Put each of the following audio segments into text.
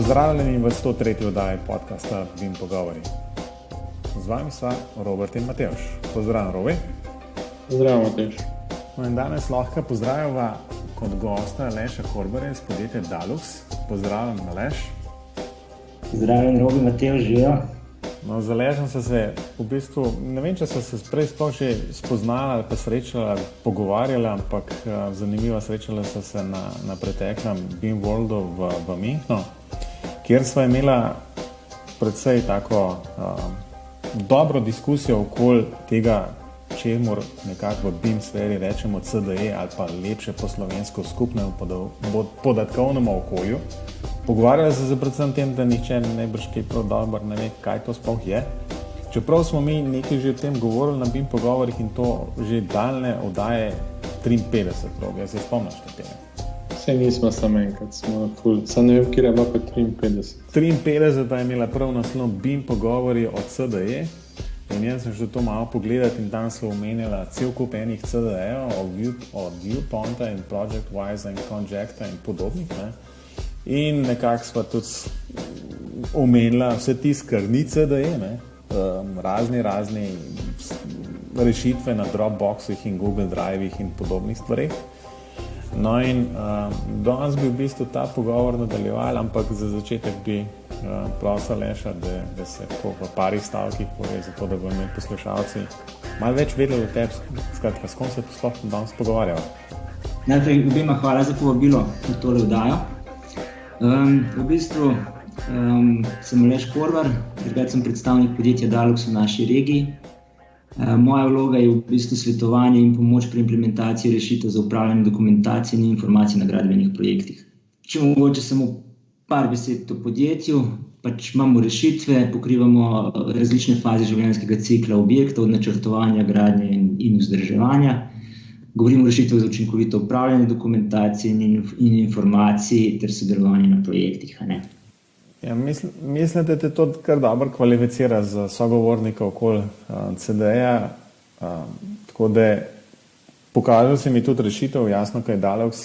Pozdravljeni v 103. oddaji podcasta BIM Pogovori. Z vami sva Robert in Matevž. Pozdravljen, Robi. Pozdravljen, Matevž. No in danes lahko pozdravljava kot gosta Aleša Korbarja iz podjetja Dalux. Pozdravljen, Aleš. Pozdravljen, Robi, Matevž, živijo. No, z Alešem so se v bistvu, ne vem, če so se prej sploh že spoznala ali pa srečala, pogovarjala, ampak zanimivo srečala so se na preteklem BIM Worldu v Münchnu, kjer sva imela predvsej tako dobro diskusijo okoli tega, čemu nekako v BIM sferi rečemo CDE ali pa lepše po slovensko skupnemu podatkovnemu okolju. Pogovarjali so se predvsem tem, da nihče najbrž kaj prav dobro ne ve, kaj to sploh je. Čeprav smo mi nekaj že o tem govorili na BIM pogovorih in to že daljne oddaje 53, Robi, jaz se spomniš tega. Saj nismo samo enkrat, smo ful. Sam ne vem, kjer je bilo pa 53. 53 je imela prav naslov BIM pogovori o CDE in jaz sem že to malo pogledati in tam so omenjala cel kup enih CDE-ov od Viewpointa in ProjectWise in Conjecta in podobnih, ne. In nekako sva tudi omenila vse tiste, kar ni CDE, ne. Razni rešitve na Dropboxih in Google Drivih in podobnih stvareh. No in danes bi v bistvu ta pogovor nadaljevali, ampak za začetek bi prosil Aleša, da se v parih stavkih pove, zato da bodo imeli poslušalci malo več vedeli o tebi, skratka, s kom se sploh danes pogovarjava. Najprej obema hvala za povabilo na tole oddajo. V bistvu sem Aleš Korbar, drugače sem predstavnik podjetja Dalux v naši regiji. Moja vloga je v bistvu svetovanje in pomoč pri implementaciji rešitev za upravljanje dokumentacije in informacij na gradbenih projektih. Če mogoče samo par besed o podjetju, pač imamo rešitve, pokrivamo različne faze življenjskega cikla objektov, od načrtovanja, gradnje in vzdrževanja. Govorimo o rešitvah za učinkovito upravljanje dokumentacije in informacij ter sodelovanje na projektih, a ne? Ja, mislim, da te to kar dobro kvalificira za sogovornika okoli CDE-ja, tako da pokažel se mi tudi rešitev, jasno, kaj Dalux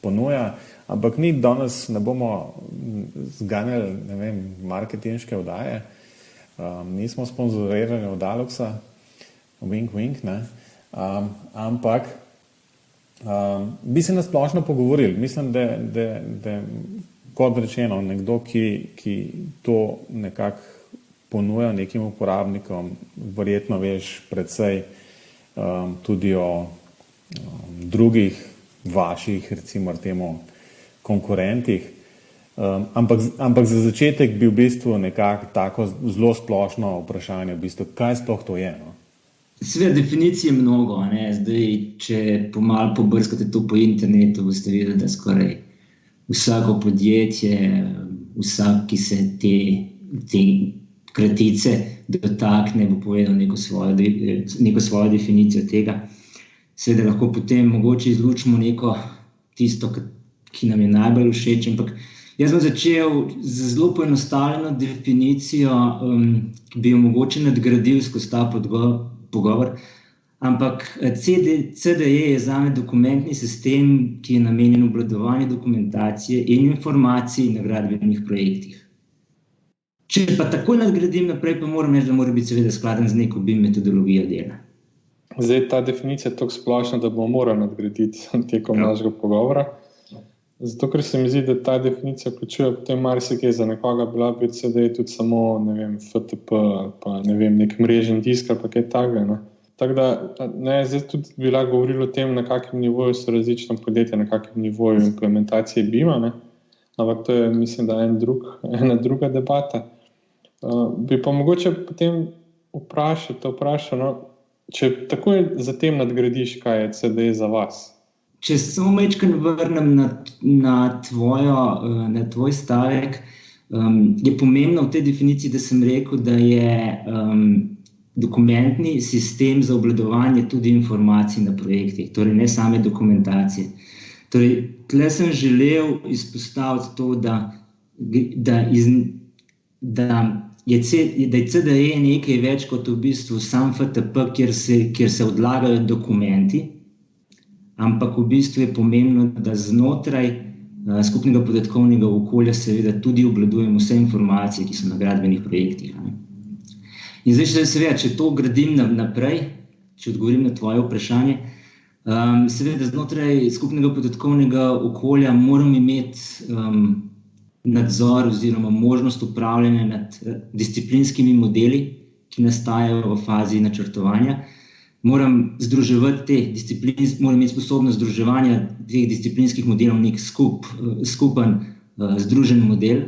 ponuja, ampak mi danes ne bomo zganjali, ne vem, marketinške oddaje, nismo sponzorirani od Daluxa, wink, ne. Ampak bi se nasplošno pogovorili. Mislim, da kot rečeno, nekdo, ki to nekako ponuja nekim uporabnikom, verjetno veš predvsej tudi o drugih vaših, recimo temu, konkurentih. Ampak za začetek bi v bistvu nekako tako zelo splošno vprašanje, v bistvu, kaj sploh to je, no? Seveda, definicij je mnogo, ne? Zdaj, če pomalo pobrskate to po internetu, boste videli, da skoraj vsako podjetje, vsak, ki se te kratice dotakne, bo povedal neko svojo definicijo tega. Seveda lahko potem mogoče izlučimo neko tisto, ki nam je najbolj všeč, ampak jaz bom začel z zelo poenostavljeno definicijo, ki bi jo mogoče nadgradil skozi ta pogovor, ampak CDE je zame dokumentni sistem, ki je namenjen obvladovanju dokumentacije in informacij na gradbenih projektih. Če pa takoj nadgradim naprej, pa moram reči, da mora biti seveda skladen z neko BIM metodologijo dela. Zdaj, ta definicija je tako splošna, da bomo morali nadgraditi tekom našega pogovora. Zato, ker se mi zdi, da ta definicija vključuje potem marsikaj za nekoga, bila bi CDE tudi samo, ne vem, FTP ali pa, ne vem, nek mrežen disk ali pa kaj takega, ne. Tako da, ne, zdaj tudi bi lahko govorili o tem, na kakem nivoju so različna podjetja, na kakem nivoju implementacije BIM-a, ne. Ampak to je, mislim, da ena druga debata. Bi pa mogoče potem vprašal, no, če takoj zatem nadgradiš, kaj je CDE za vas. Če se samo majčkeno vrnem na tvoj stavek, je pomembno v tej definiciji, da sem rekel, da je dokumentni sistem za obvladovanje tudi informacij na projektih, torej ne same dokumentacije. Torej, tle sem želel izpostaviti to, da je CDE nekaj več kot v bistvu sam FTP, kjer se odlagajo dokumenti, ampak v bistvu je pomembno, da znotraj skupnega podatkovnega okolja seveda tudi obvladujemo vse informacije, ki so na gradbenih projektih. In zdaj seveda, če to gradim naprej, če odgovorim na tvoje vprašanje, seveda znotraj skupnega podatkovnega okolja moram imeti nadzor oziroma možnost upravljanja nad disciplinskimi modeli, ki nastajajo v fazi načrtovanja. Moram imeti sposobnost združevanja teh disciplinskih modelov v nek skupen združen model.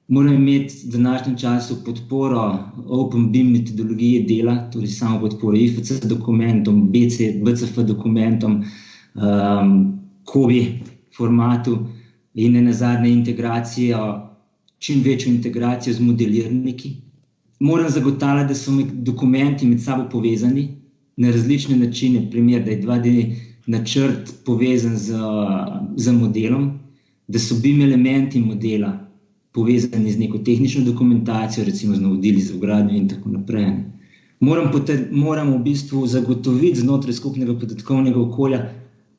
Moram imeti v današnjem času podporo Open BIM metodologije dela, torej samo podporo IFC dokumentom, BCF dokumentom, COBI formatu in nenazadnje čim večjo integracijo z modelirniki. Moram zagotavljati, da so dokumenti med sabo povezani na različne načine, primer, da je 2D načrt povezan z modelom, da so BIM elementi modela povezani z neko tehnično dokumentacijo, recimo z navodili za vgradnjo in tako naprej. Moram v bistvu zagotoviti znotraj skupnega podatkovnega okolja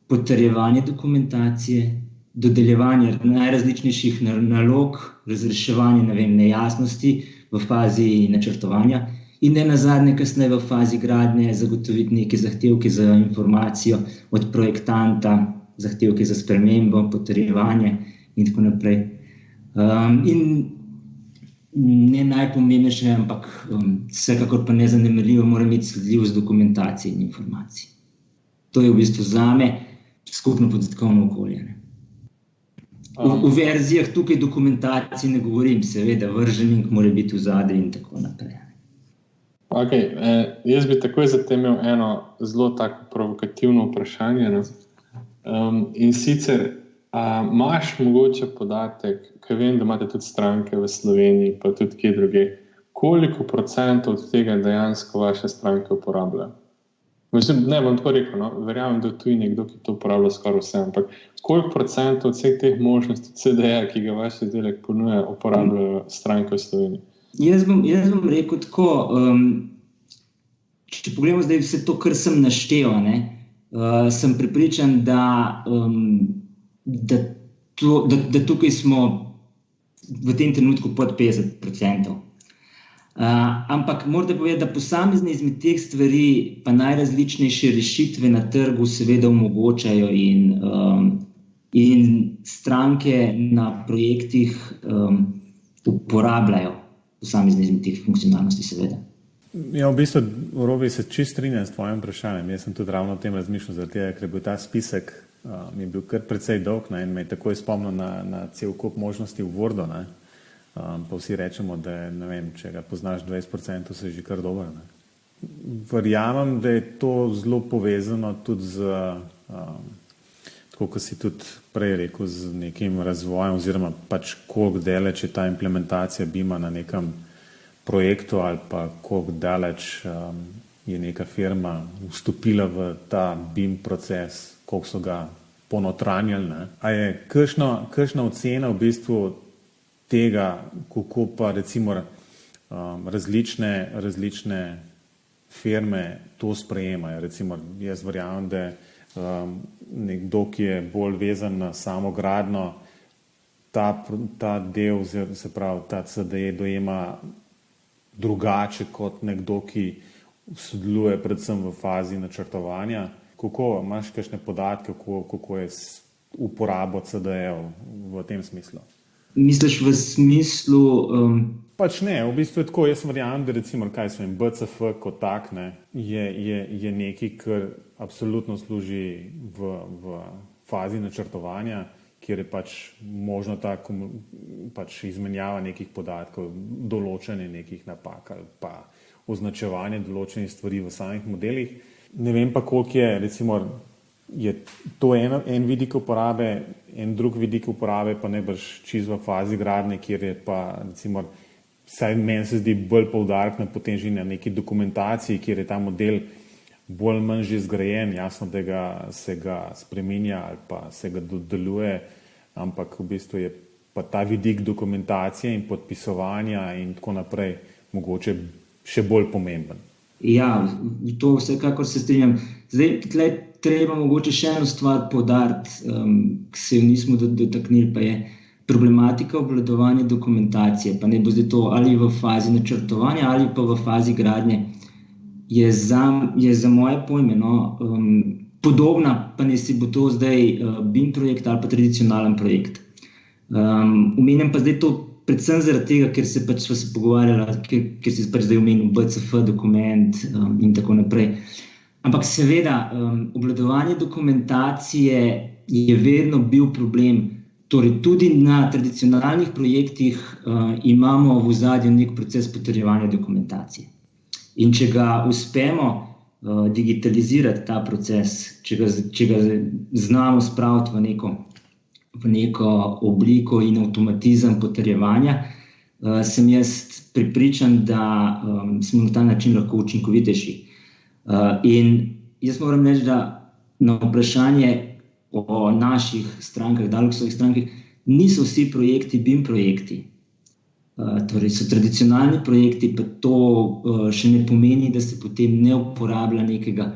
potrjevanje dokumentacije, dodeljevanje najrazličnejših nalog, razreševanje nejasnosti v fazi načrtovanja in nenazadnje kasneje v fazi gradnje zagotoviti neke zahtevke za informacijo od projektanta, zahtevke za spremembo, potrjevanje in tako naprej. In ne najpomembnejše, ampak vsekakor pa nezanemarljivo, mora imeti sledljivost dokumentacije in informacij. To je v bistvu zame skupno podatkovno okolje. V verzijah tukaj dokumentacije ne govorim, seveda vrženik mora biti v zadnji in tako naprej. Okay, jaz bi takoj zatem imel eno zelo tako provokativno vprašanje. In sicer, imaš mogoče podatek, ker vem, da imate tudi stranke v Sloveniji, pa tudi kje druge, koliko procentov od tega dejansko vaše stranke uporabljajo? Mislim, ne bom tako rekel, verjamem, da tu je nekdo, ki to uporablja skoraj vse, ampak koliko procentov od vseh teh možnosti CD-ja, ki ga vaš izdelek ponuja, uporabljajo stranke v Sloveniji? Jaz bom rekel tako, če pogledamo zdaj vse to, kar sem naštel, sem prepričan, da tukaj smo v tem trenutku pod 50%. Ampak morate povedati, da posamezne izmed teh stvari pa najrazličnejše rešitve na trgu seveda omogočajo in stranke na projektih uporabljajo posamezne izmed teh funkcionalnosti, seveda. Ja, v bistvu, Robi, se čisto strinjam s tvojim vprašanjem. Jaz sem tudi ravno o tem razmišljal, zaradi tega, ker je bil ta spisek mi je bil kar precej dolg in me je takoj spomnil na cel kup možnosti v Wordu. Pa vsi rečemo, da je, ne vem, če ga poznaš 20%, se je že kar dobro. Verjamem, da je to zelo povezano tudi z, tako kot si tudi prej rekel, z nekim razvojem oziroma pač koliko daleč je ta implementacija BIM-a na nekem projektu ali pa koliko daleč je neka firma vstopila v ta BIM proces, koliko so ga ponotranjali. A je kakšna ocena v bistvu tega, kako pa recimo različne firme to sprejemajo? Recimo, jaz verjamem, da nekdo, ki je bolj vezan na samo gradnjo, ta del, se pravi, ta CDE dojema drugače kot nekdo, ki sodeluje predvsem v fazi načrtovanja. Kako imaš kakšne podatke, kako je uporabo CDE-ov v tem smislu? Misliš v smislu... Pač ne, v bistvu je tako, jaz verjamem, da recimo, BCF kot tak je nekaj, kar absolutno služi v fazi načrtovanja, kjer je pač možno ta izmenjava nekih podatkov, določanje nekih napak ali pa označevanje določenih stvari v samih modelih. Ne vem pa, koliko je, recimo, je to en vidik uporabe, en drug vidik uporabe pa najbrž čisto v fazi gradnje, kjer je pa, recimo, vsaj meni se zdi bolj poudarek na potem že na neki dokumentaciji, kjer je ta model bolj manj že zgrajen, jasno, da se ga spreminja ali pa se ga dodeluje, ampak v bistvu je pa ta vidik dokumentacije in podpisovanja in tako naprej mogoče še bolj pomemben. Ja, to vsekakor se strinjam. Zdaj, treba mogoče še eno stvar poudariti, ki se jo nismo dotaknili, pa je problematika obvladovanja dokumentacije, pa ne bo zdaj to ali v fazi načrtovanja ali pa v fazi gradnje, je za moje pojme podobna, pa ne si bo to zdaj BIM projekt ali pa tradicionalen projekt. Omenjam pa zdaj to predvsem zaradi tega, ker se pač sva se pogovarjala, ker si pač zdaj omenil BCF dokument in tako naprej. Ampak seveda, obvladovanje dokumentacije je vedno bil problem. Torej, tudi na tradicionalnih projektih imamo v ozadju nek proces potrjevanja dokumentacije. In če ga uspemo digitalizirati ta proces, če ga znamo spraviti v neko obliko in avtomatizem potrjevanja, sem jaz prepričan, da smo na ta način lahko učinkovitejši. In jaz moram reči, da na vprašanje o naših strankah, Daluxovih strankah, niso vsi projekti BIM projekti. Torej so tradicionalni projekti, pa to še ne pomeni, da se potem ne uporablja nekega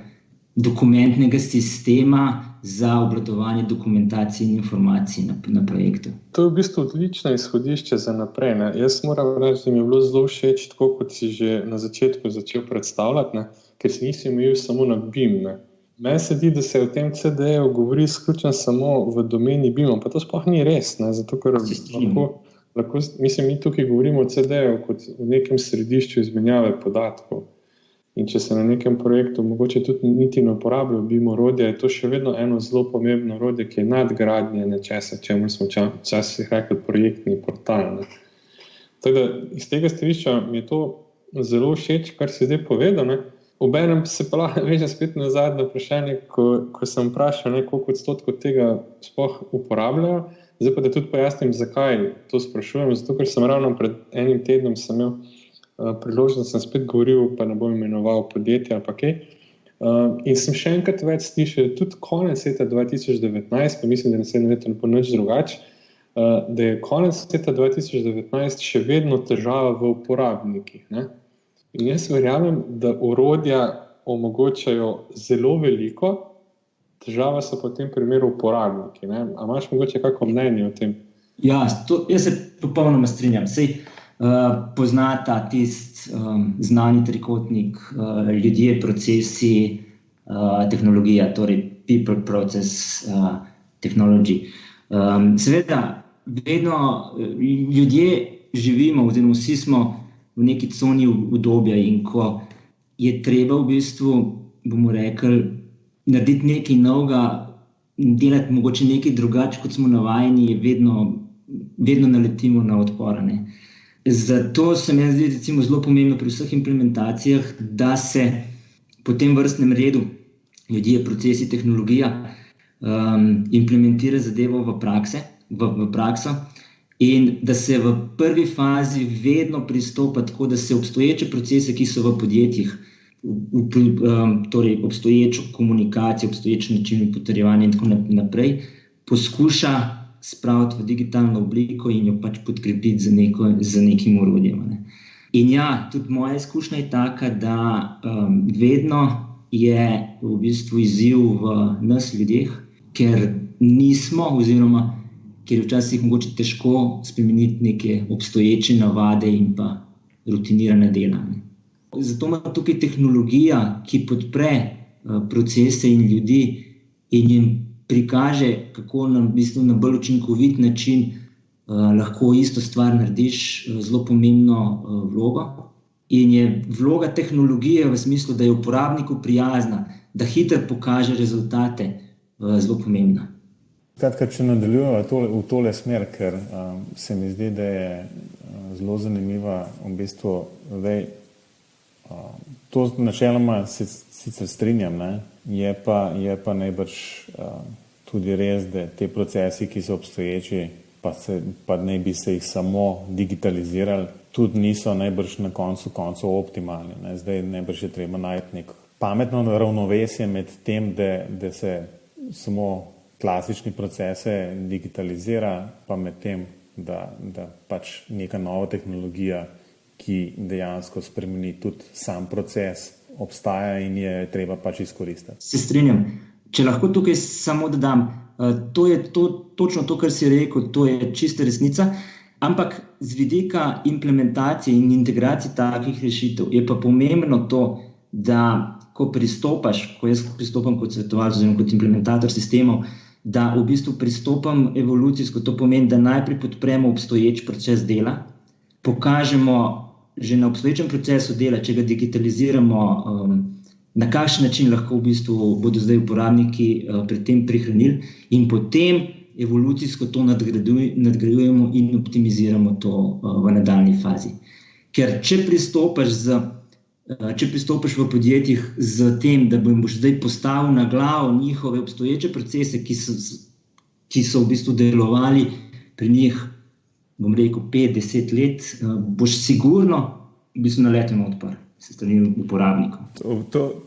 dokumentnega sistema za obvladovanje dokumentacije in informacij na projektu. To je v bistvu odlično izhodišče za naprej. Ne? Jaz moram reči, da mi je bilo zelo všeč, tako kot si že na začetku začel predstavljati, ker si nisi imel samo na BIM. Ne? Meni se zdi, da se v tem CD-ju govori izključno samo v domeni BIM-a, pa to sploh ni res, ne? Zato ker lahko, mislim, mi tukaj govorimo o CD-ju kot v nekem središču izmenjave podatkov. In če se na nekem projektu mogoče tudi niti ne uporablja BIM orodja, je to še vedno eno zelo pomembno orodje, ki je nadgradnje nečesa, čemu smo včasih rekli projektni portal. Ne? Tako da iz tega stališča mi je to zelo všeč, kar si zdaj povedal. Ne? Obenem se pa lahko veže spet nazaj na vprašanje, ko sem vprašal, koliko odstotkov tega sploh uporabljajo. Zdaj pa da tudi pojasnim, zakaj to sprašujem. Zato, ker sem ravno pred enim tednom sem imel priložnost, sem spet govoril, pa ne bom imenoval podjetje ali pa kaj. In sem še enkrat več slišal, tudi konec leta 2019, pa mislim, da naslednje leto ne bo nič drugače, da je konec leta 2019 še vedno težava v uporabnikih. Ne? In jaz verjamem, da orodja omogočajo zelo veliko, težava so pa v tem primeru uporabniki. Ne? A imaš mogoče kako mnenje o tem? Ja, jaz se popolnoma strinjam. Poznata tisti znani trikotnik ljudje, procesi, tehnologija, torej people, process, technology. Seveda, vedno ljudje živimo, oziroma vsi smo v neki coni udobja in ko je treba v bistvu, bomo rekli, narediti nekaj novega, delati mogoče nekaj drugače, kot smo navajeni, vedno naletimo na odpor. Zato se mi zdi recimo zelo pomembno pri vseh implementacijah, da se po tem vrstnem redu ljudje, procesi, tehnologija implementira zadevo v prakso in da se v prvi fazi vedno pristopa tako, da se obstoječe procese, ki so v podjetjih, torej obstoječo komunikacijo, obstoječ način potrjevanja in tako naprej, poskuša spraviti v digitalno obliko in jo pač podkrepiti z nekim orodjem. In ja, tudi moja izkušnja je taka, da vedno je v bistvu izziv v nas ljudeh, ker nismo, oziroma ker je včasih mogoče težko spremeniti neke obstoječe navade in pa rutinirane dela. Zato ima tukaj tehnologija, ki podpre procese in ljudi in jim prikaže, kako na bolj učinkovit način lahko isto stvar narediš, zelo pomembno vlogo. In je vloga tehnologije v smislu, da je uporabniku prijazna, da hitro pokaže rezultate, zelo pomembna. Skratka, če nadaljujemo v tole smer, ker se mi zdi, da je zelo zanimiva v bistvu, to načeloma sicer strinjam, ne? Je pa najbrž tudi res, da te procesi, ki so obstoječi, pa naj bi se jih samo digitalizirali, tudi niso najbrž na koncu optimalni. Ne? Zdaj najbrž je treba najti neko pametno ravnovesje med tem, da se samo klasični procese digitalizira, pa med tem, da pač neka nova tehnologija, ki dejansko spremeni tudi sam proces, obstaja in je treba pač izkoristiti. Se strinjam. če lahko tukaj samo dodam, to je točno to, kar si rekel, to je čista resnica, ampak z vidika implementacije in integracije takih rešitev je pa pomembno to, da ko pristopaš, ko jaz pristopam kot svetovalec oziroma kot implementator sistemov, da v bistvu pristopam evolucijsko, to pomeni, da najprej podpremo obstoječ proces dela, pokažemo že na obstoječem procesu dela, če ga digitaliziramo, na kakšen način lahko v bistvu bodo zdaj uporabniki pri tem prihranili in potem evolucijsko to nadgrajujemo in optimiziramo to v nadaljni fazi. Ker če pristopiš v podjetjih z tem, da boš zdaj postavil na glavo njihove obstoječe procese, ki so v bistvu delovali pri njih, bom rekel, 5-10 let, boš sigurno v bistvu naletel na odpor se strani uporabnikov.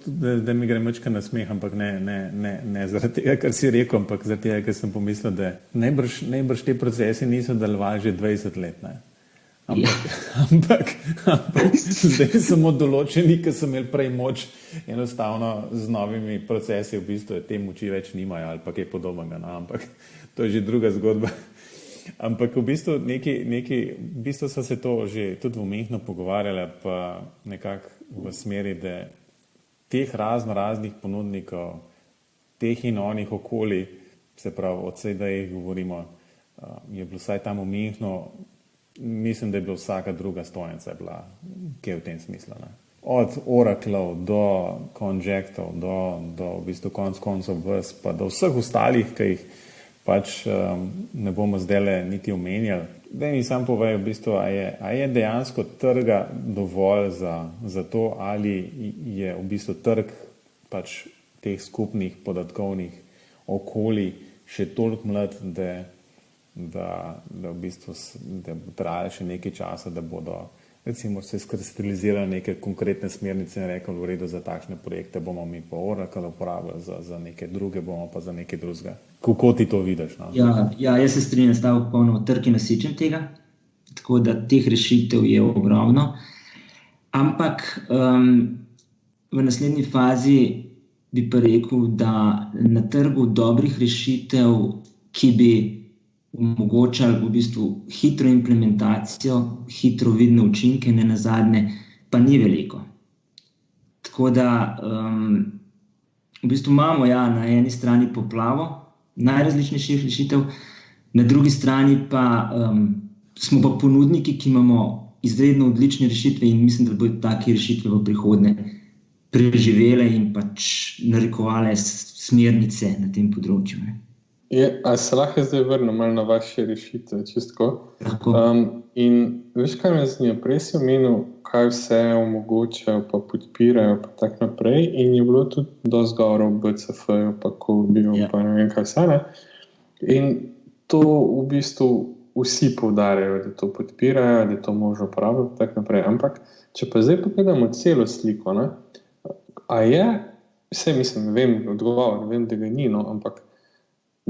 Da mi gre mačka na smeh, ampak ne zaradi tega, kar si rekel, ampak zaradi tega, ker sem pomislil, da najbrž te procesi niso delovali že 20 let, ne? Ampak zdaj samo določeni, ki so imeli prej moč, enostavno z novimi procesi v bistvu te moči več nimajo ali pa kaj podobnega, no? Ampak to je že druga zgodba. Ampak v bistvu v bistvu so se to že tudi umehno pogovarjali, pa nekako v smeri, da teh raznih ponudnikov, teh in onih okolij, se pravi, od vsej, da jih govorimo, je bilo vsaj tam umehno, mislim, da je bila vsaka druga stojnica bila, kaj v tem smislu, ne? Od Oracleov do Conjectov, do v bistvu koncev vas, pa do vseh ostalih, ki jih pač ne bomo zdaj niti omenjali. Da mi sam povej, v bistvu, a je dejansko trga dovolj za to, ali je v bistvu trg pač teh skupnih podatkovnih okolij še toliko mlad, da v bistvu da bo trajalo še nekaj časa, da bodo recimo se skristalizirali neke konkretne smernice in rekli, v redu, za takšne projekte bomo mi pa Oracle uporabljali, za neke druge bomo pa za nekaj drugega. Kako ti to vidiš? No? Ja, jaz se strinjam s tabo popolnoma, trg je nasičen tega, tako da teh rešitev je ogromno, ampak v naslednji fazi bi pa rekel, da na trgu dobrih rešitev, ki bi omogočali v bistvu hitro implementacijo, hitro vidne učinke, ne nazadnje, pa ni veliko. Tako da v bistvu imamo na eni strani poplavo najrazličnejših rešitev, na drugi strani pa smo pa ponudniki, ki imamo izredno odlične rešitve in mislim, da bodo take rešitve v prihodnje preživele in pač narekovale smernice na tem področju. A se lahko zdaj vrnem malo na vaše rešitve, čistko? Lahko. In veš, kaj me zanima? Prej si omenil, kaj vse omogočajo, pa podpirajo, pa tak naprej, in je bilo tudi dosti govora o BCF-ju, pa Kobijo, pa ne vem kaj vse, ne? In to v bistvu vsi poudarjajo, da to podpirajo, da je to možno uporabljati, tak naprej. Ampak, če pa zdaj pogledamo celo sliko, ne? A je, vse mislim, vem odgovor, vem, da ga ni, no, ampak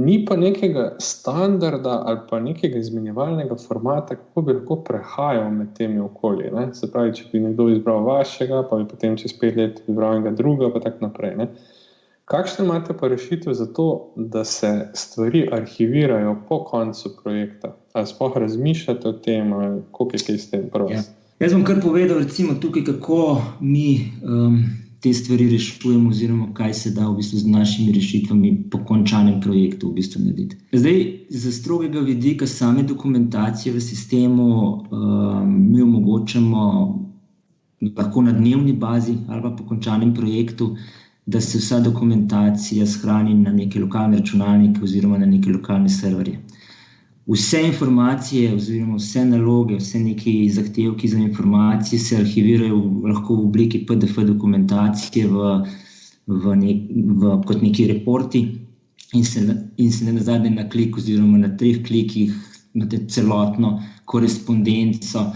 ni pa nekega standarda ali pa nekega izmenjevalnega formata, kako bi lahko prehajal med temi okolji, ne? Se pravi, če bi nekdo izbral vašega, pa bi potem čez 5 let izbral enega druga, pa tak naprej, ne? Kakšne imate pa rešitve za to, da se stvari arhivirajo po koncu projekta? Ali sploh razmišljate o tem, ali koliko je kaj s tem prvo? Ja. Jaz bom kar povedal recimo tukaj, kako mi te stvari rešujemo oziroma kaj se da v bistvu z našimi rešitvami po končanem projektu v bistvu narediti. Zdaj, z strogega vidika same dokumentacije v sistemu mi omogočamo lahko na dnevni bazi ali pa po končanem projektu, da se vsa dokumentacija shrani na neke lokalne računalnike oziroma na neke lokalne serverje. Vse informacije oziroma vse naloge, vse neki zahtevki za informacije se arhivirajo lahko v obliki PDF dokumentacije kot neki reporti in se ne nazadnje na klik oziroma na 3 klikih imate celotno korespondenco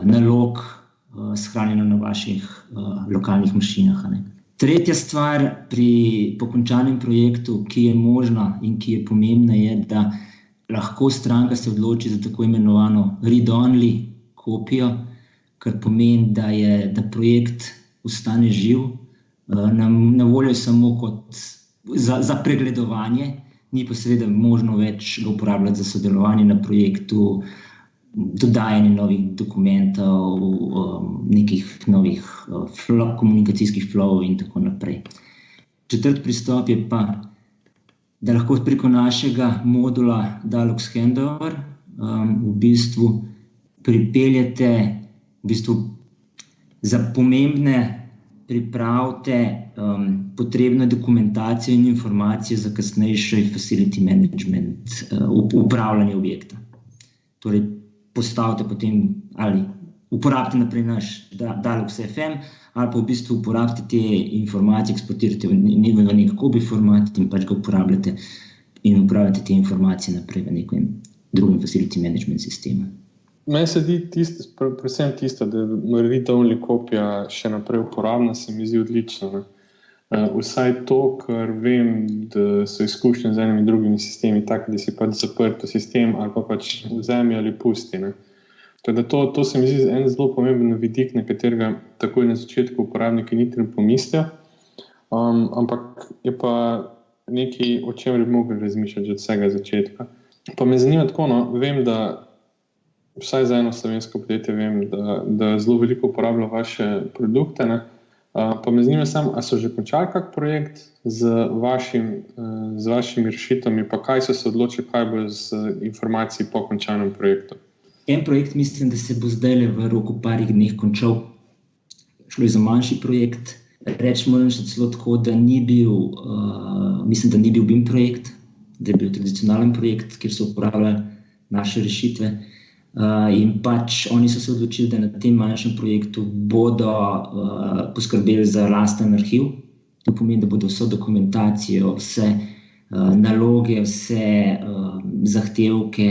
nalog shranjeno na vaših lokalnih mašinah. Ne. Tretja stvar po končanem projektu, ki je možna in ki je pomembna, je, da lahko stranka se odloči za tako imenovano read-only kopijo, kar pomeni, da projekt ostane živ, na voljo samo kot za pregledovanje, ni pa seveda možno več ga uporabljati za sodelovanje na projektu, dodajanje novih dokumentov, nekih novih komunikacijskih flow in tako naprej. Četrti pristop je pa, da lahko preko našega modula Dialogs Handover v bistvu pripeljete v bistvu za pomembne pripravite potrebno dokumentacijo in informacije za kasnejši facility management, upravljanje objekta. Torej, postavite potem ali uporabite naprej naš Dialogs FM ali pa v bistvu uporabite te informacije, eksportirate v nek Kobi format in pač ga uporabljate in upravljate te informacije naprej v nekem drugem facility management sistemu. Meni se zdi predvsem tisto, da je read-only kopija še naprej uporabna, se mi zdi odlično. Ne? Vsaj to, ker vem, da so izkušnje z enimi drugimi sistemi tako, da si pač zaprt v sistem ali pa pač vzemi ali pusti. Ne? Teda to se mi zdi en zelo pomemben vidik, na katerega takoj na začetku uporabniki niti ne pomislijo, ampak je pa nekaj, o čemer bi mogli razmišljati že od vsega začetka. Pa me zanima tako, vem, da vsaj za eno slovensko podjetje vem, da zelo veliko uporablja vaše produkte, ne? Pa me zanima samo, a so že končali kak projekt z vašimi rešitvami, pa kaj so se odločili, kaj bo z informacij po končanem projektu? En projekt mislim, da se bo zdaj v roku parih dneh končal. Šlo je za manjši projekt. Moram še celo tako, da ni bil, mislim, da ni bil BIM projekt, da je bil tradicionalen projekt, kjer so uporabljali naše rešitve. In pač oni so se odločili, da na tem manjšem projektu bodo poskrbeli za lasten arhiv. To pomeni, da bodo vso dokumentacijo, vse naloge, vse zahtevke,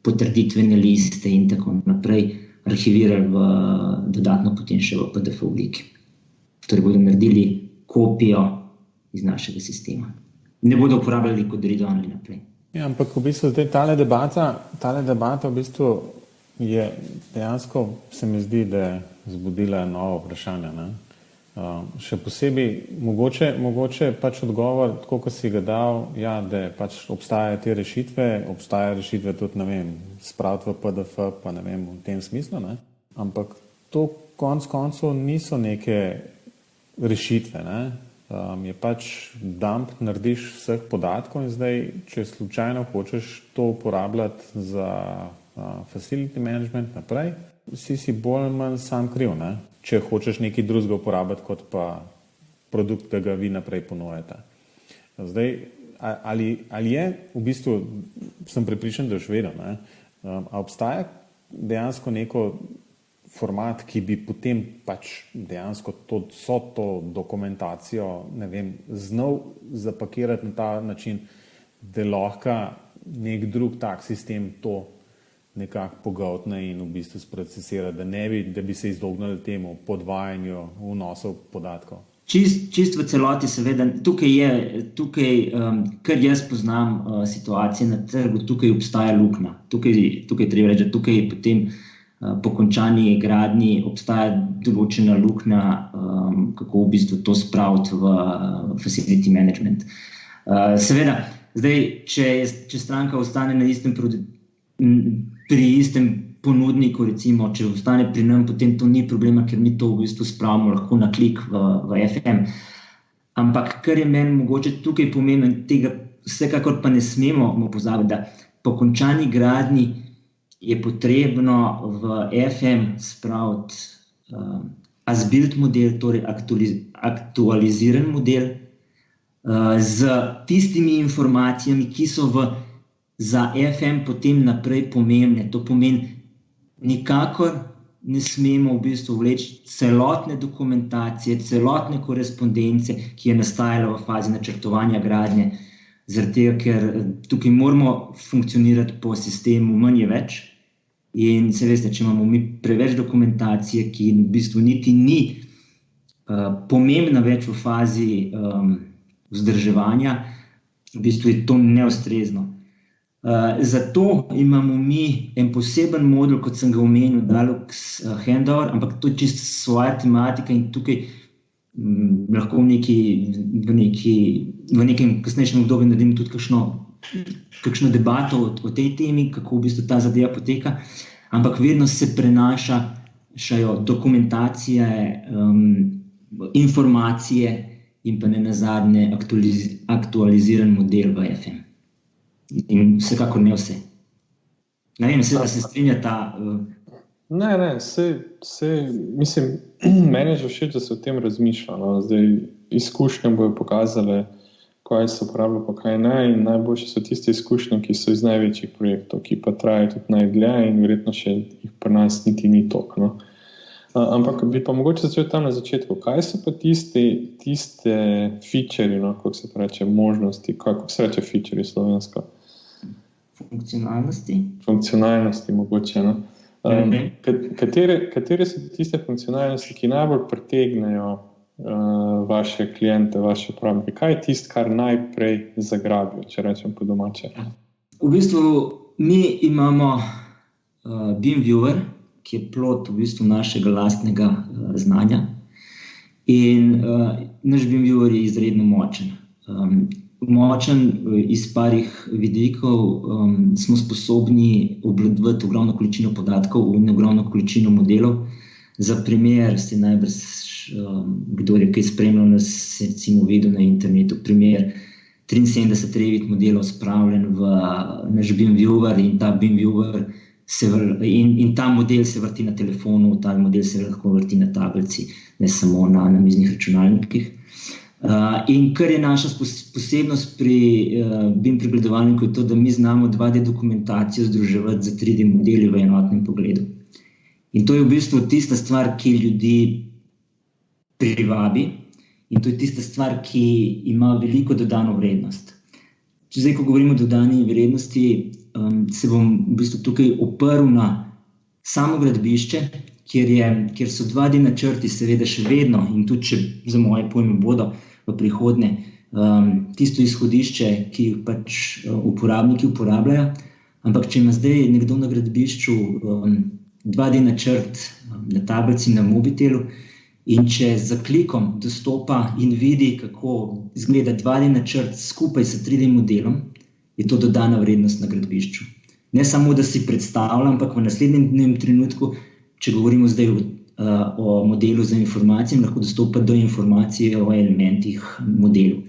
potrditvene liste in tako naprej arhivirali dodatno potem še v PDF obliki. Torej bodo naredili kopijo iz našega sistema. Ne bodo uporabljali kot read-only naprej. Ja, ampak v bistvu zdaj tale debata v bistvu je dejansko, se mi zdi, da je zbudila novo vprašanje. Ne? Še posebej, mogoče pač odgovor, tako kot si ga dal, ja, da pač obstajajo te rešitve, obstajajo rešitve tudi, ne vem, spraviti v PDF, pa ne vem, v tem smislu, ne? Ampak to konec koncev niso neke rešitve, ne? Je pač dump, narediš vseh podatkov in zdaj, če slučajno hočeš to uporabljati za facility management naprej, si bolj manj sam kriv, ne? Če hočeš nekaj drugega uporabljati, kot pa produkt, da ga vi naprej ponujete. Zdaj, ali je, v bistvu, sem prepričan, da še vedno, ne? A obstaja dejansko neko format, ki bi potem pač dejansko to dokumentacijo, ne vem, znal zapakirati na ta način, da lahko nek drug tak sistem to nekako pogoltne in v bistvu sprocesira, da bi se izognili temu podvajanju vnosov podatkov. Čist v celoti seveda, tukaj, kar jaz poznam situacije na trgu, tukaj obstaja luknja. Tukaj treba reči, da tukaj potem po končani gradnji obstaja določena luknja, kako v bistvu to spraviti v facility management. Seveda, zdaj, če stranka ostane pri istem ponudniku, recimo, če ostane pri nam, potem to ni problema, ker mi to v bistvu spravimo lahko na klik v FM. Ampak, kar je meni mogoče tukaj pomembno, tega vsekakor pa ne smemo pozabiti, da po končani gradnji je potrebno v FM spraviti as-built model, torej aktualiziran model z tistimi informacijami, ki so za FM potem naprej pomembne. To pomeni, nikakor ne smemo v bistvu vleči celotne dokumentacije, celotne korespondence, ki je nastajala v fazi načrtovanja gradnje, zaradi tega, ker tukaj moramo funkcionirati po sistemu manj je več. In se veste, če imamo mi preveč dokumentacije, ki v bistvu niti ni pomembna več v fazi vzdrževanja, v bistvu je to neustrezno. Zato imamo mi en poseben modul, kot sem ga omenil, Dialogs Handover, ampak to je čisto svoja tematika in tukaj lahko v nekem kasnejšem obdobju naredimo tudi kakšno debato o tej temi, kako v bistvu ta zadeva poteka, ampak vedno se prenašajo dokumentacije, informacije in pa nenazadnje aktualiziran model v FM. In vsekakor ne vse. Ne vem, da se strinja ta... Ne, mislim, meni je že všeč, da se o tem razmišlja. No. Zdaj, izkušnje bojo pokazale, kaj se uporablja, pa kaj ne, in najboljše so tiste izkušnje, ki so iz največjih projektov, ki pa trajajo tudi najdlje in verjetno še jih pri nas niti ni toliko. No. Ampak bi pa mogoče začel tam na začetku. Kaj so pa tiste feature, no, kako se reče, možnosti, kako se reče feature slovensko? Funkcionalnosti mogoče, no. Katere so tiste funkcionalnosti, ki najbolj pritegnejo vaše kliente, vaše uporabnike? Kaj je tisto, kar najprej zagrabijo, če rečem po domače? V bistvu mi imamo BeamViewer, ki je plod v bistvu našega lastnega znanja, in naš BeamViewer je izredno močen. Močen iz parih vidikov, smo sposobni obvladovati ogromno količino podatkov in ogromno količino modelov. Za primer, ste najbrž, kdo je kaj spremljal, nas recimo videl na internetu, primer 73 Revit modelov spravljen v naš BeamViewer in ta BeamViewer in ta model se vrti na telefonu, ta model se lahko vrti na tablici, ne samo na namiznih računalnikih. In kar je naša posebnost pri BIM pregledovalniku je to, da mi znamo 2D dokumentacijo združevati za 3D modeli v enotnem pogledu. In to je v bistvu tista stvar, ki ljudi privabi, in to je tista stvar, ki ima veliko dodano vrednost. Zdaj, ko govorimo o dodani vrednosti, se bom v bistvu tukaj oprl na samo gradbišče, kjer so 2D načrti seveda še vedno, in tudi če za moje pojme bodo v prihodnje, tisto izhodišče, ki jih pač uporabniki uporabljajo, ampak če ima zdaj nekdo na gradbišču 2D načrt na tablici, na mobitelu, in če za klikom dostopa in vidi, kako izgleda 2D načrt skupaj s 3D modelom, je to dodana vrednost na gradbišču. Ne samo, da si predstavlja, ampak v naslednjem trenutku, če govorimo zdaj o modelu za informacije, lahko dostopa do informacije o elementih modelu.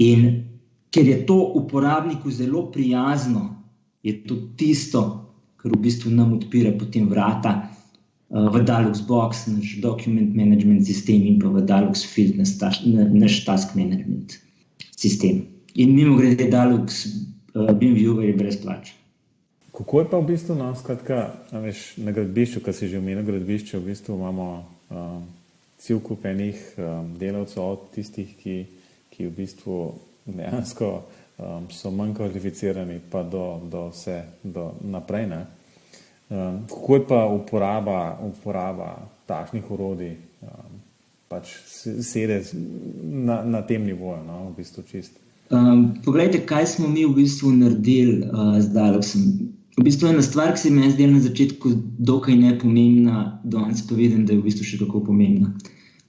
In ker je to uporabniku zelo prijazno, je to tisto, kar v bistvu nam odpira potem vrata v Dialogsbox, naš document management sistem, in pa v Dialogsfield, naš task management sistem. In mimogrede Dialogs BeamViewer je brezplačen. Kako je pa v bistvu, no, skratka, na gradbišču, ko si že omenil gradbišče, v bistvu imamo cel kup enih delavcev od tistih, ki v bistvu dejansko so manj kvalificirani pa do naprej, ne? Kako je pa uporaba takšnih orodij pač sede na tem nivoju, no, v bistvu čist? Poglejte, kaj smo mi v bistvu naredili z Dialogsom. V bistvu ena stvar, ki se mi je zdela na začetku dokaj nepomembna, danes pa vidim, da je v bistvu še kako pomembna.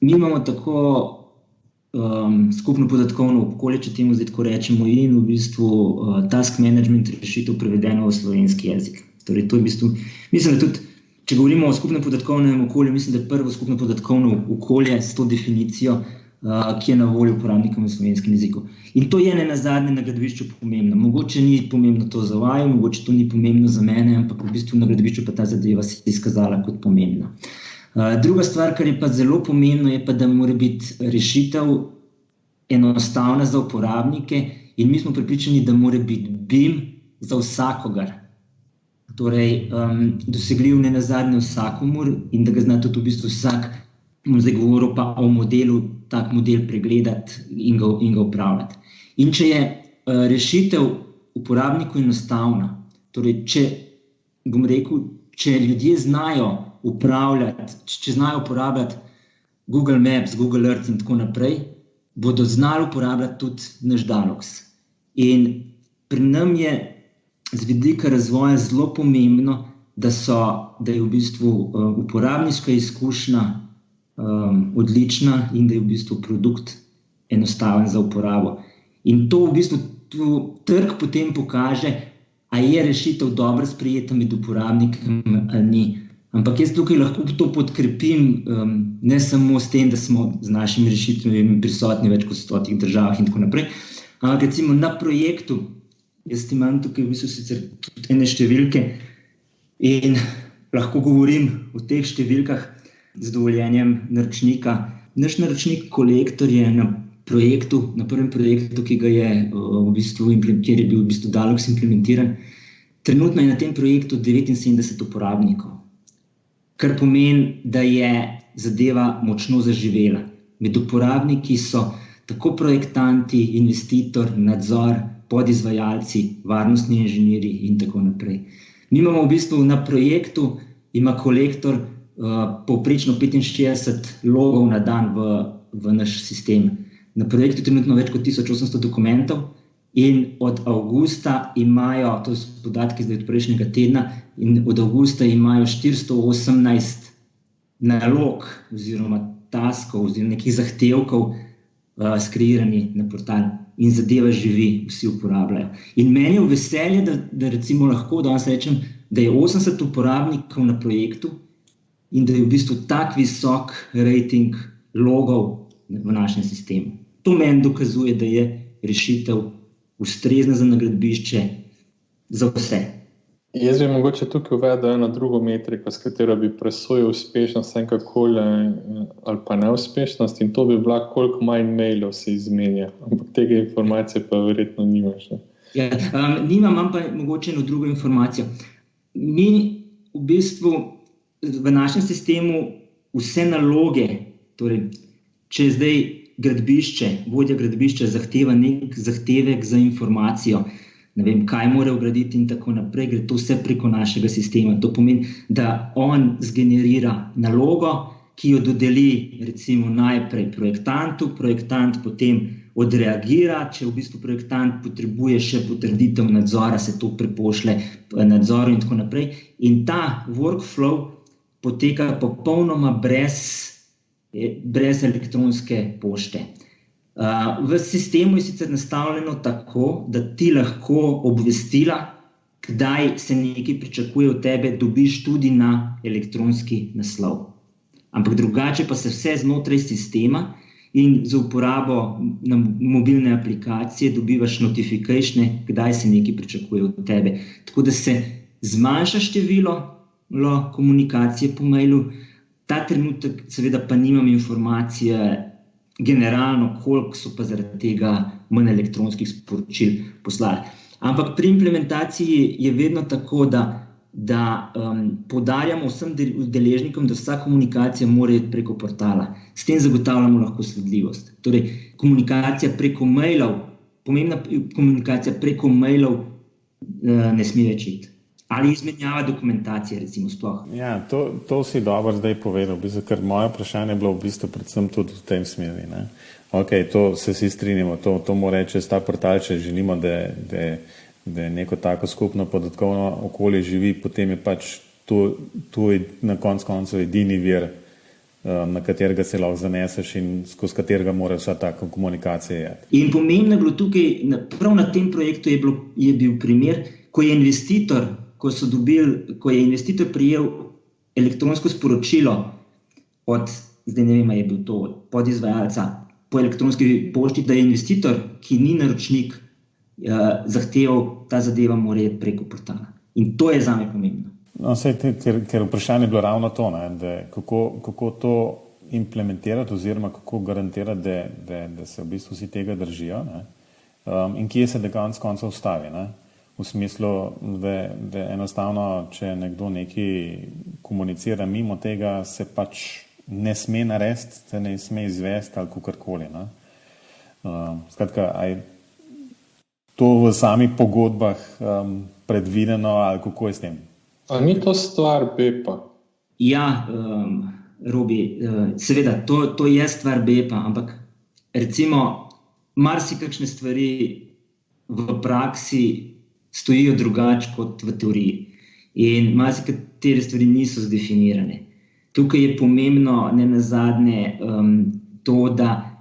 Mi imamo tako skupno podatkovno okolje, če temu zdaj tako rečemo, in v bistvu task management rešitev prevedeno v slovenski jezik. Torej, to je v bistvu, mislim, da tudi, če govorimo o skupnem podatkovnem okolju, mislim, da je prvo skupno podatkovno okolje s to definicijo, ki je na voljo uporabnikom v slovenskem jeziku. In to je nenazadnje na gradbišču pomembno. Mogoče ni pomembno to za vaju, mogoče to ni pomembno za mene, ampak v bistvu na gradbišču pa ta zadeva se je izkazala kot pomembna. Druga stvar, kar je pa zelo pomembno, je pa, da mora biti rešitev enostavna za uporabnike, in mi smo prepričani, da mora biti BIM za vsakogar. Torej, dosegljiv nenazadnje vsakomur, in da ga zna tudi v bistvu vsak, bom zdaj govoril pa o modelu, tak model pregledati in ga upravljati. In če je rešitev uporabniku enostavna, torej, če ljudje znajo upravljati, če znajo uporabljati Google Maps, Google Earth in tako naprej, bodo znali uporabljati tudi naš Dialogs. In pri nam je z vidika razvoja zelo pomembno, da je v bistvu uporabniška izkušnja odlična in da je v bistvu produkt enostaven za uporabo. In to v bistvu trg potem pokaže, a je rešitev dobro sprejeta med uporabnikom ali ni. Ampak jaz tukaj lahko to podkrepim ne samo s tem, da smo z našimi rešitvami prisotni več kot 100 državah in tako naprej, ampak recimo na projektu, jaz imam tukaj v bistvu sicer tudi ene številke in lahko govorim o teh številkah z dovoljenjem naročnika. Naš naročnik Kolektor je na prvem projektu, ki ga je kjer je bil v bistvu Dalox implementiran, trenutno je na tem projektu 79 uporabnikov, kar pomeni, da je zadeva močno zaživela. Med uporabniki so tako projektanti, investitor, nadzor, podizvajalci, varnostni inženirji in tako naprej. Mi imamo v bistvu na projektu, ima Kolektor povprečno 65 logov na dan v naš sistem. Na projektu trenutno več kot 1800 dokumentov in od avgusta imajo, to so podatki zdaj od prejšnjega tedna, in od avgusta imajo 418 nalog oziroma taskov oziroma nekih zahtevkov skreirani na portal in zadeva živi, vsi uporabljajo. In meni je v veselje, da recimo lahko danes rečem, da je 80 uporabnikov na projektu in da je v bistvu tak visok rating logov v našem sistemu. To meni dokazuje, da je rešitev ustrezna za nagradbišče za vse. Jaz bi mogoče tukaj uvedel eno drugo metriko, s katero bi presojal uspešnost enkakoli ali pa neuspešnost, in to bi bila, koliko manj mailov se izmenja. Ampak tega informacije pa verjetno nimaš. Ja, nimam pa mogoče eno drugo informacijo. Mi v bistvu v našem sistemu vse naloge, torej če zdaj vodja gradbišča zahteva nek zahtevek za informacijo, ne vem, kaj mora vgraditi in tako naprej, gre to vse preko našega sistema. To pomeni, da on zgenerira nalogo, ki jo dodeli recimo najprej projektantu, projektant potem odreagira, če v bistvu projektant potrebuje še potrditev nadzora, se to prepošlje nadzoru in tako naprej. In ta workflow poteka popolnoma brez elektronske pošte. V sistemu je sicer nastavljeno tako, da ti lahko obvestila, kdaj se nekaj pričakuje od tebe, dobiš tudi na elektronski naslov. Ampak drugače pa se vse znotraj sistema in za uporabo na mobilne aplikacije dobivaš notifikatione, kdaj se nekaj pričakuje od tebe. Tako da se zmanjša število komunikacije po mailu. Ta trenutek seveda pa nimam informacije generalno, koliko so pa zaradi tega manj elektronskih sporočil poslali. Ampak pri implementaciji je vedno tako, da poudarjamo vsem deležnikom, da vsa komunikacija mora iti preko portala. S tem zagotavljamo lahko sledljivost. Torej, komunikacija preko mailov, pomembna komunikacija preko mailov ne sme več iti. Ali izmenjava dokumentacije, recimo, sploh. Ja, to si dobro zdaj povedal, ker moje vprašanje je bilo v bistvu predvsem tudi v tem smeri. Ok, to se vsi strinjamo, to mora reči čez ta portal, če želimo, da neko tako skupno podatkovno okolje živi, potem je pač to na koncu edini vir, na katerega se lahko zaneseš in skozi katerega mora vsa ta komunikacija jeti. In pomembno je bilo tukaj, prav na tem projektu je bil primer, ko je investitor prijel elektronsko sporočilo od, zdaj ne vem, je bil to podizvajalca po elektronski pošti, da je investitor, ki ni naročnik, zahteval, ta zadeva mora iti preko portala. In to je zame pomembno. No, ker vprašanje je bilo ravno to, da kako to implementirati oziroma kako garantirati, da se v bistvu vsi tega držijo, in kje se konec ustavi. V smislu, da enostavno, če nekdo nekaj komunicira mimo tega, se pač ne sme narediti, se ne sme izvesti ali kakorkoli. Skratka, je to v samih pogodbah predvideno ali kako je s tem? A ni to stvar BEP-a? Ja, Robi, seveda, to je stvar BEP-a, ampak recimo marsikakšne stvari v praksi stojijo drugače kot v teoriji. In marsikatere stvari niso zdefinirane. Tukaj je pomembno, ne nazadnje, to, da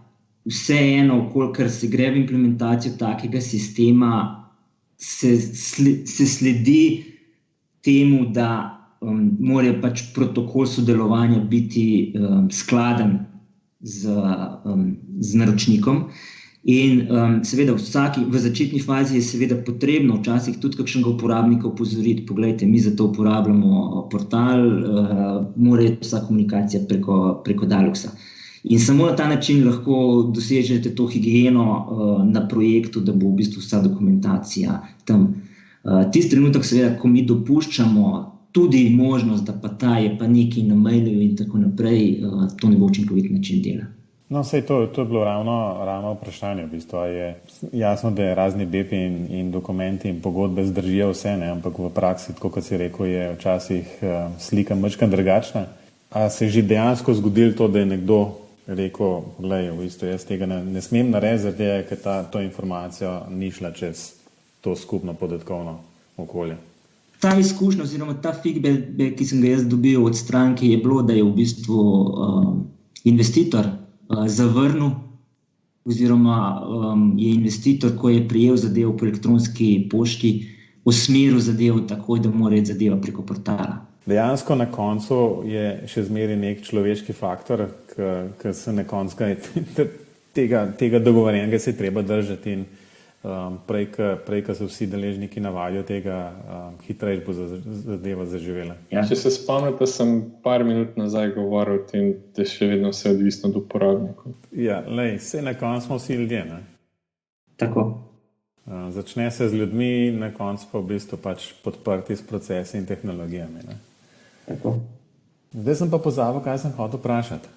vseeno, kolikor se gre v implementacijo takega sistema, se sledi temu, da mora pač protokol sodelovanja biti skladen z naročnikom. In seveda v začetni fazi je seveda potrebno včasih tudi kakšnega uporabnika opozoriti, poglejte, mi za to uporabljamo portal, mora iti vsa komunikacija preko Daluxa. In samo na ta način lahko dosežete to higieno na projektu, da bo v bistvu vsa dokumentacija tam. Tisti trenutek seveda, ko mi dopuščamo tudi možnost, da pa ta je pa nekaj na mailu in tako naprej, to ne bo učinkovit način dela. No, sej to je bilo ravno vprašanje. V bistvu je jasno, da je razni BEP in dokumenti in pogodbe zdržijo vse, ne? Ampak v praksi, tako kot si rekel, je včasih slika majčkeno drugačna. A se je že dejansko zgodilo to, da je nekdo rekel, glej, v bistvu jaz tega ne smem narediti, ker to informacijo ni šla čez to skupno podatkovno okolje? Ta izkušnja oziroma ta feedback, ki sem ga jaz dobil od stranke, je bilo, da je v bistvu investitor zavrnil oziroma je investitor, ko je prijel zadevo po elektronski pošti, usmeril zadevo tako, da mora iti zadeva preko portala. Dejansko na koncu je še zmeraj nek človeški faktor, ki se na koncu tega dogovorjenega se treba držati in prej, ko se vsi deležniki navadijo tega, hitreje bo zadeva zaživela. Ja. Če se spomnite, sem par minut nazaj govoril o tem, da je še vedno vse odvisno od uporabnikov. Ja, saj na koncu smo vsi ljudje, ne? Tako. Začne se z ljudmi, na koncu pa v bistvu pač podprti s procesi in tehnologijami, ne? Tako. Zdaj sem pa pozabil, kaj sem hotel vprašati.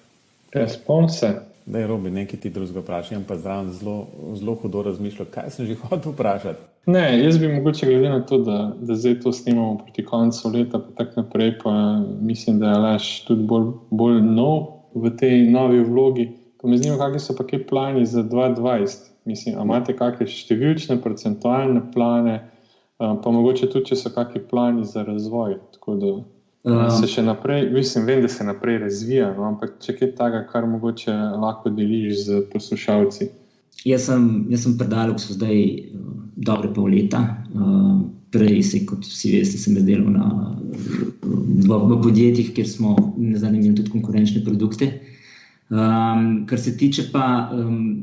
Spomni se. Daj, Robi, nekaj ti drugega vprašaj, pa zraven zelo hudo razmišljal, kaj sem že hotel vprašati. Ne, jaz bi mogoče glede na to, da zdaj to snimamo proti koncu leta, pa tak naprej, pa mislim, da je Aleš tudi bolj nov v tej novi vlogi. Pa me zanima, kakšni so pa kaj plani za 2020? Mislim, a imate kakšne številčne, procentualne plane, pa mogoče tudi, če so kakšni plani za razvoj, tako da se še naprej, vem, da se naprej razvija, no, ampak če kaj takega, kar mogoče lahko deliš z poslušalci. Jaz sem pri Daluxu zdaj dobre pol leta. Prej se, kot vsi veste, sem delal v podjetjih, kjer smo imeli tudi konkurenčne produkte. Kar se tiče pa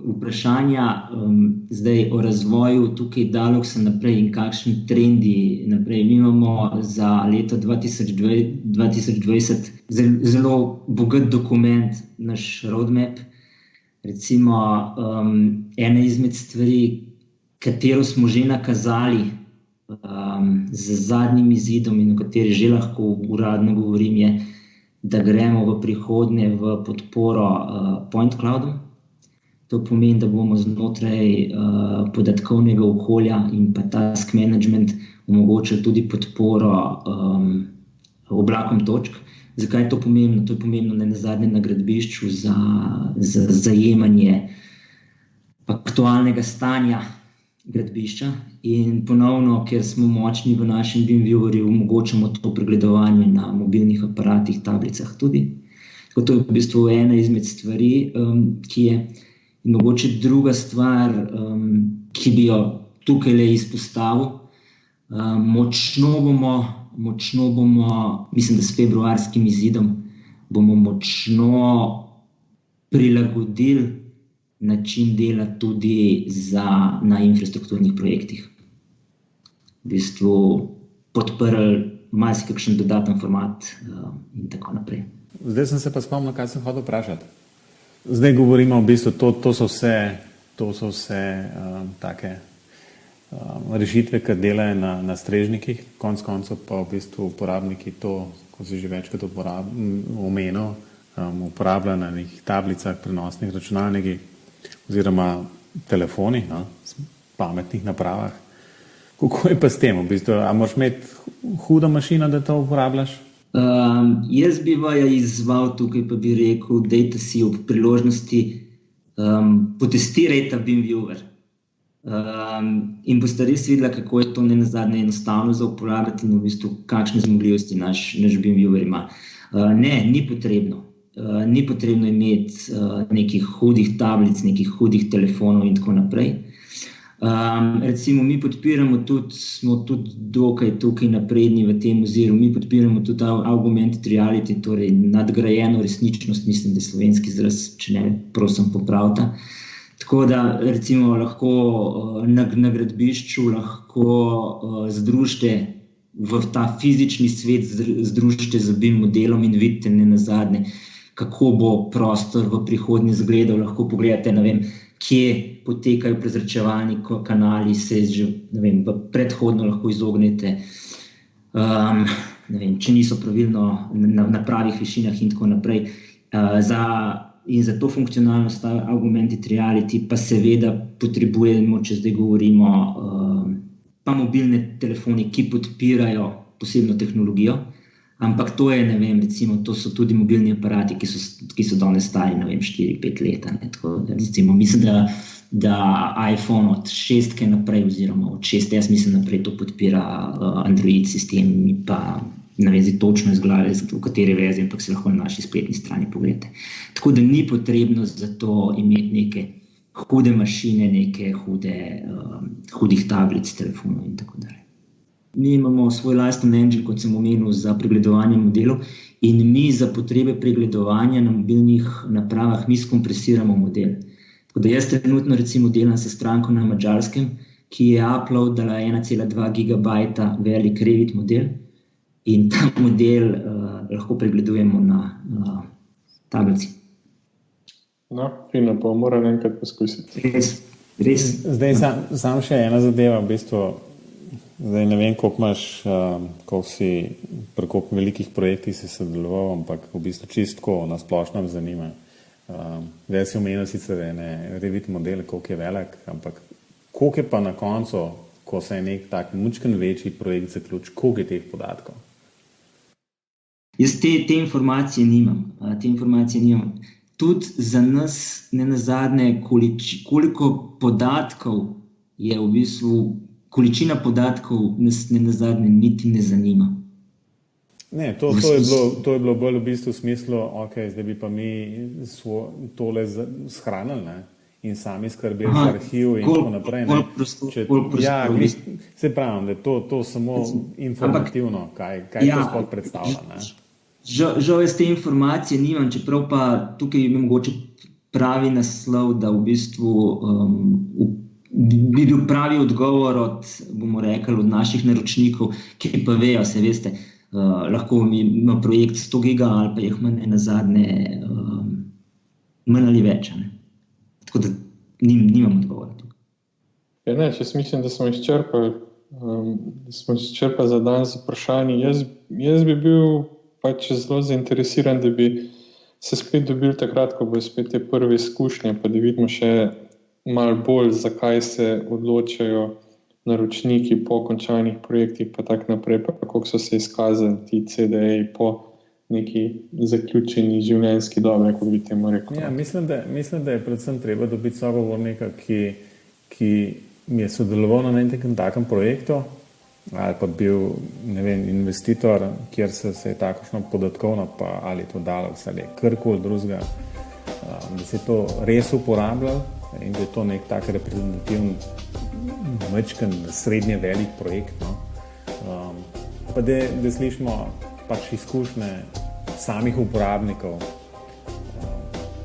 vprašanja zdaj o razvoju tukaj Daluxa naprej in kakšni trendi naprej. Mi imamo za leto 2020 zelo bogat dokument, naš roadmap. Recimo ena izmed stvari, katero smo že nakazali z zadnjim izidom in o kateri že lahko uradno govorim, je, da gremo v prihodnje v podporo point cloudu. To pomeni, da bomo znotraj podatkovnega okolja in pa task management omogočili tudi podporo oblakom točk. Zakaj je to pomembno? To je pomembno ne nazadnje na gradbišču za zajemanje aktualnega stanja gradbišča in ponovno, ker smo močni v našem BIM-viewerju, omogočamo to pregledovanje na mobilnih aparatih, tablicah tudi. Tako to je v bistvu ena izmed stvari, ki je in mogoče druga stvar, ki bi jo tukaj le izpostavil. Močno bomo, mislim, da s februarskim izidom, bomo močno prilagodili način dela tudi na infrastrukturnih projektih. V bistvu podprli marsikakšen dodaten format in tako naprej. Zdaj sem se pa spomnil, kaj sem hotel vprašati. Zdaj govorimo v bistvu, to so vse take rešitve, ki delajo na strežnikih, konec koncev pa v bistvu uporabniki to, ko si že večkrat omenil, uporabljajo na nekih tablicah, prenosnih računalnikih oziroma telefonih, pametnih napravah. Kako je pa s tem? V bistvu, a moraš imeti hudo mašino, da to uporabljaš? Jaz bi vaju izzval tukaj, pa bi rekel, dajte si ob priložnosti potestirajte BIM-viewer. In boste res videla, kako je to nenazadnje enostavno za uporabljati in v bistvu kakšne zmogljivosti naš BeamViewer ima. Ne, ni potrebno. Ni potrebno imeti nekih hudih tablic, nekih hudih telefonov in tako naprej. Recimo mi podpiramo tudi, smo tudi dokaj tukaj napredni v tem oziru, mi podpiramo tudi augmented reality, torej nadgrajeno resničnost, mislim, da je slovenski izraz, če ne, prosim popravite. Tako da recimo lahko na gradbišču lahko združite v ta fizični svet, združite z BIM modelom in vidite nenazadnje, kako bo prostor v prihodnje izgledal, lahko pogledate, ne vem, kje potekajo prezračevalni kanali, se že, ne vem, predhodno lahko izognete, ne vem, če niso pravilno na pravih višinah in tako naprej. In za to funkcionalnost augmented reality pa seveda potrebujemo, če zdaj govorimo, pa mobilne telefone, ki podpirajo posebno tehnologijo, ampak to je, ne vem, recimo, to so tudi mobilni aparati, ki so danes stari, ne vem, 4-5 let. Tako da, recimo, mislim, da iPhone od 6 naprej, oziroma od 6S mislim naprej, to podpira Android sistem, pa ne vem, zdaj točno izgleda, v kateri verziji, ampak se lahko na naši spletni strani pogledate. Tako da ni potrebno za to imeti neke hude mašine, neke hudih tablic, telefonov in tako dalje. Mi imamo svoj lasten engine, kot sem omenil, za pregledovanje modelov in mi za potrebe pregledovanja na mobilnih napravah mi skompresiramo model. Tako da jaz trenutno recimo delam s stranko na Madžarskem, ki je uploadala 1,2 gigabajta velik Revit model in ta model lahko pregledujemo na tablici. No, fino, pa moram enkrat poskusiti. Res. Zdaj sam še ena zadeva, v bistvu. Zdaj ne vem, koliko si pri koliko velikih projektih si sodeloval, ampak v bistvu čistko na splošno me zanima. Zdaj si omenil sicer Revit model, koliko je velik, ampak koliko je pa na koncu, ko se je nek tak mučken večji projekt zaključi, koliko je teh podatkov? Jaz te informacije nimam. Tudi za nas nenazadnje, koliko podatkov je v bistvu, količina podatkov nas nenazadnje niti ne zanima. Ne, to je bilo bolj v bistvu v smislu, ok, zdaj bi pa mi tole shranili, ne? In sami skrbeli za arhiv in tako naprej. Se pravim, da je to samo informativno, kaj to sploh predstavlja. Ne? Žal jaz te informacije nimam, čeprav pa tukaj je mogoče pravi naslov, da v bistvu bi bil pravi odgovor od naših naročnikov, ki pa vejo, se veste, lahko ima projekt 100 giga ali pa jih manj nazadnje manj ali več. Ne? Tako da nimam odgovora tukaj. Ja, ne, če mislim, da smo izčrpali za danes vprašanje. Jaz bi bil pač zelo zainteresiran, da bi se spet dobili takrat, ko bo spet te prve izkušnje, pa da vidimo še malo bolj, zakaj se odločajo naročniki po končanih projektih, pa tak naprej, pa kako so se izkazali ti CDE po neki zaključeni življenjski dobi, kot bi temu rekel. Ja, mislim, da je predvsem treba dobiti sogovornika, ki mi je sodeloval na nekem takem projektu, ali pa bil, ne vem, investitor, kjer se je takošno podatkovno, pa ali to dalo, ali karkoli drugega, da se je to res uporabljalo in da je to nek tak reprezentativen, majčken, srednje velik projekt. No? Pa da slišimo pač izkušnje samih uporabnikov.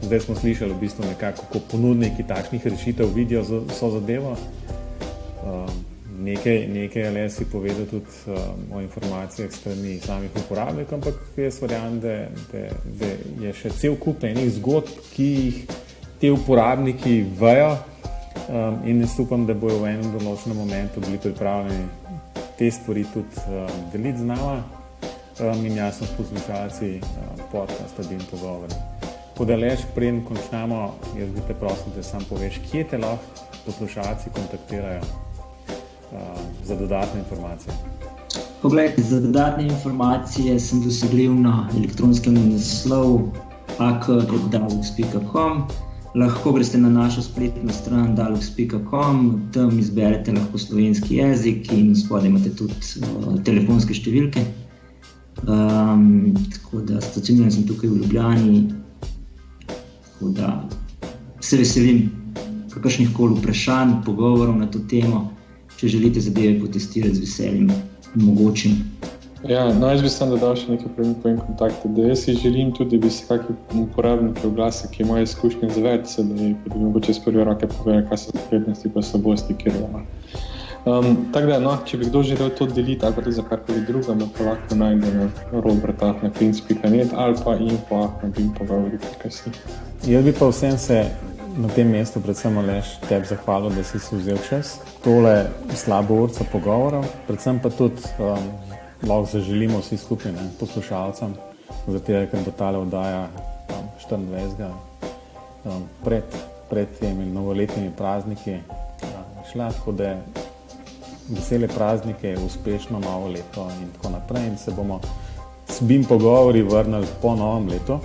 Zdaj smo slišali v bistvu nekako, kako ponudniki takšnih rešitev vidijo so zadevo. Nekaj ali si povedal tudi o informacijah strani samih uporabnikov, ampak jaz verjamem, da je še cel kup enih zgodb, ki jih te uporabniki vejo in jaz upam, da bojo v enem določenem momentu bili pripravljeni te stvari tudi deliti z nama in jasno s poslušalci podcasta BIM Pogovori. Podaleč, preden končamo, jaz bi te prosil, da sam poveš, kje te lahko poslušalci kontaktirajo za dodatne informacije. Poglejte, za dodatne informacije sem dosegljiv na elektronskem naslovu ak.davux.com. lahko greste na našo spletno stran dalux.com, tam izberete lahko slovenski jezik in spodaj imate tudi telefonske številke. Tako da stacioniran sem tukaj v Ljubljani, tako da se veselim kakršnih koli vprašanj, pogovorov na to temo. Če želite zadeve potestirati, z veseljem omogočim. Ja, no, jaz bi sam dodal še nekaj in kontakte, da jaz si želim tudi, da bi se kakšni uporabniki oglasi, ki imajo izkušnje z več, da bi mogoče iz prve roke povedali, kaj so prednosti pa slabosti, kjer ima. Tako da, no, če bi kdo želel to deliti ali pa za karkoli drugega, pa lahko najde na robert@finc.net ali pa info@bimpogovori.si. Jaz bi pa vsem se na tem mestu predvsem Aleš tebi zahvalil, da si vzel čas. Tole slabo urco pogovorov, predvsem pa tudi lahko zaželimo vsi skupaj poslušalcem, zato ker bo tale oddaja 24. Pred temi novoletnimi prazniki šla, tako da vesele praznike, uspešno novo leto in tako naprej. In se bomo s BIM pogovori vrnili po novem letu.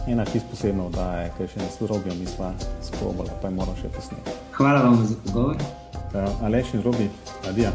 Ena čisto posebna oddaja, ker še ne s Robijo mi sva sprobala, pa je moral še posneti. Hvala vam za pogovor. Aleš in Robi, adija.